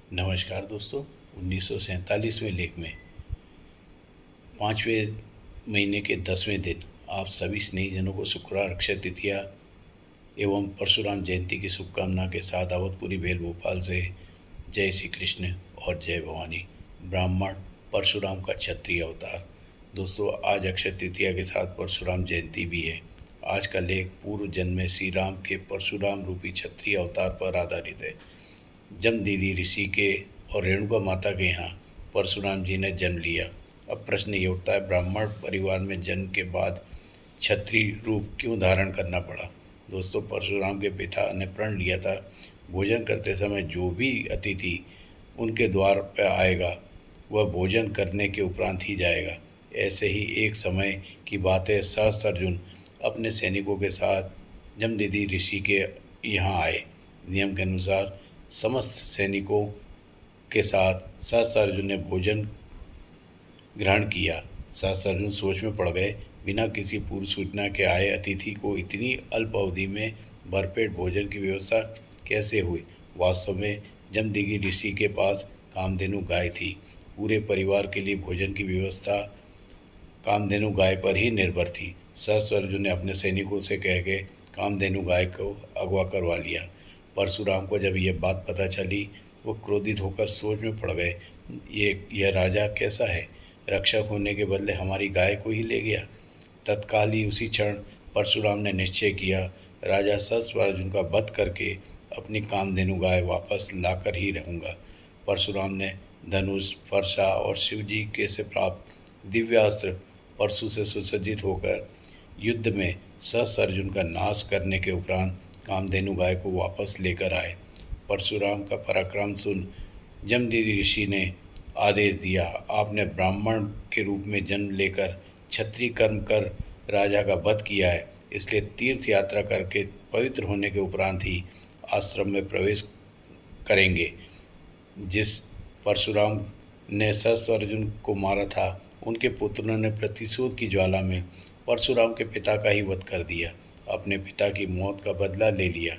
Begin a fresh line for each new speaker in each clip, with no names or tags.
नमस्कार दोस्तों। 1947वें लेख में 5वें महीने के 10वें दिन आप सभी स्नेहीजनों को शुक्रवार अक्षय तृतीया एवं परशुराम जयंती की शुभकामना के साथ अवधपुरी भेल भोपाल से जय श्री कृष्ण और जय भवानी। ब्राह्मण परशुराम का क्षत्रिय अवतार। दोस्तों, आज अक्षय तृतीया के साथ परशुराम जयंती भी है। आज का लेख पूर्व जन्म में श्री राम के परशुराम रूपी क्षत्रिय अवतार पर आधारित है। जमदीदी ऋषि के और रेणुका माता के यहाँ परशुराम जी ने जन्म लिया। अब प्रश्न ये उठता है, ब्राह्मण परिवार में जन्म के बाद क्षत्रिय रूप क्यों धारण करना पड़ा। दोस्तों, परशुराम के पिता ने प्रण लिया था, भोजन करते समय जो भी अतिथि उनके द्वार पर आएगा वह भोजन करने के उपरांत ही जाएगा। ऐसे ही एक समय की बात है, सहस्त्र अपने सैनिकों के साथ जमदीदी ऋषि के यहाँ आए। नियम के अनुसार समस्त सैनिकों के साथ सहस्त्र ने भोजन ग्रहण किया। सहस्त्र सोच में पड़ गए, बिना किसी पूर्व सूचना के आए अतिथि को इतनी अल्प अवधि में भरपेट भोजन की व्यवस्था कैसे हुई। वास्तव में जमदीदी ऋषि के पास कामधेनु गाय थी। पूरे परिवार के लिए भोजन की व्यवस्था कामधेनु गाय पर ही निर्भर थी। सहस्त्र ने अपने सैनिकों से कह के कामधेनु गाय को अगवा करवा लिया। परशुराम को जब यह बात पता चली, वो क्रोधित होकर सोच में पड़ गए, यह राजा कैसा है, रक्षक होने के बदले हमारी गाय को ही ले गया। तत्काल ही उसी क्षण परशुराम ने निश्चय किया, राजा सहस्त्र का वध करके अपनी कामधेनु गाय वापस लाकर ही रहूँगा। परशुराम ने धनुष, फरसा और शिवजी के से प्राप्त दिव्यास्त्र परशु से सुसज्जित होकर युद्ध में सहस्त्र का नाश करने के उपरांत कामधेनु गाय को वापस लेकर आए। परशुराम का पराक्रम सुन जमदीदी ऋषि ने आदेश दिया, आपने ब्राह्मण के रूप में जन्म लेकर क्षत्रिय कर्म कर राजा का वध किया है, इसलिए तीर्थ यात्रा करके पवित्र होने के उपरांत ही आश्रम में प्रवेश करेंगे। जिस परशुराम ने सहस्त्र को मारा था, उनके पुत्रों ने प्रतिशोध की ज्वाला में परशुराम के पिता का ही वध कर दिया, अपने पिता की मौत का बदला ले लिया।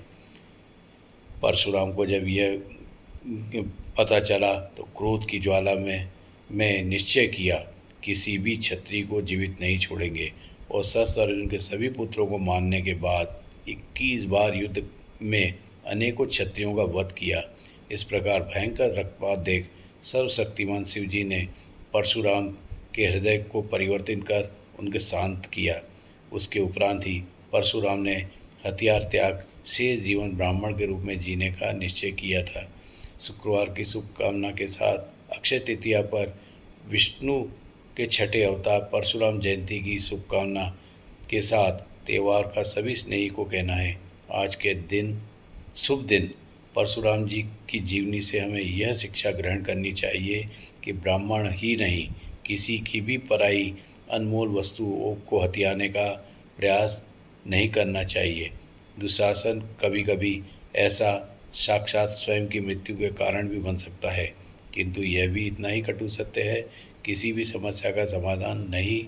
परशुराम को जब यह पता चला तो क्रोध की ज्वाला में निश्चय किया, किसी भी क्षत्रिय को जीवित नहीं छोड़ेंगे, और सहस्त्र के सभी पुत्रों को मारने के बाद 21 बार युद्ध में अनेकों क्षत्रियों का वध किया। इस प्रकार भयंकर रक्तपात देख सर्वशक्तिमान शिवजी ने परशुराम के हृदय को परिवर्तित कर उनके शांत किया। उसके उपरांत ही परशुराम ने हथियार त्याग शेष जीवन ब्राह्मण के रूप में जीने का निश्चय किया था। शुक्रवार की शुभकामना के साथ अक्षय तृतीया पर विष्णु के छठे अवतार परशुराम जयंती की शुभकामना के साथ त्यौहार का सभी स्नेही को कहना है, आज के दिन शुभ दिन परशुराम जी की जीवनी से हमें यह शिक्षा ग्रहण करनी चाहिए कि ब्राह्मण ही नहीं, किसी की भी पराई अनमोल वस्तुओं को हथियाने का प्रयास नहीं करना चाहिए। दुशासन कभी कभी ऐसा साक्षात स्वयं की मृत्यु के कारण भी बन सकता है, किंतु यह भी इतना ही कटु सत्य है, किसी भी समस्या का समाधान नहीं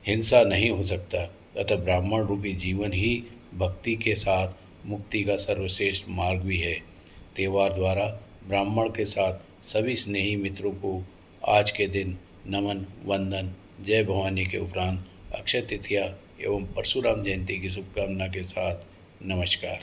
हिंसा नहीं हो सकता। अतः ब्राह्मण रूपी जीवन ही भक्ति के साथ मुक्ति का सर्वश्रेष्ठ मार्ग भी है। त्यौहार द्वारा ब्राह्मण के साथ सभी स्नेही मित्रों को आज के दिन नमन, वंदन, जय भवानी के उपरांत अक्षय तृतीया एवं परशुराम जयंती की शुभकामना के साथ नमस्कार।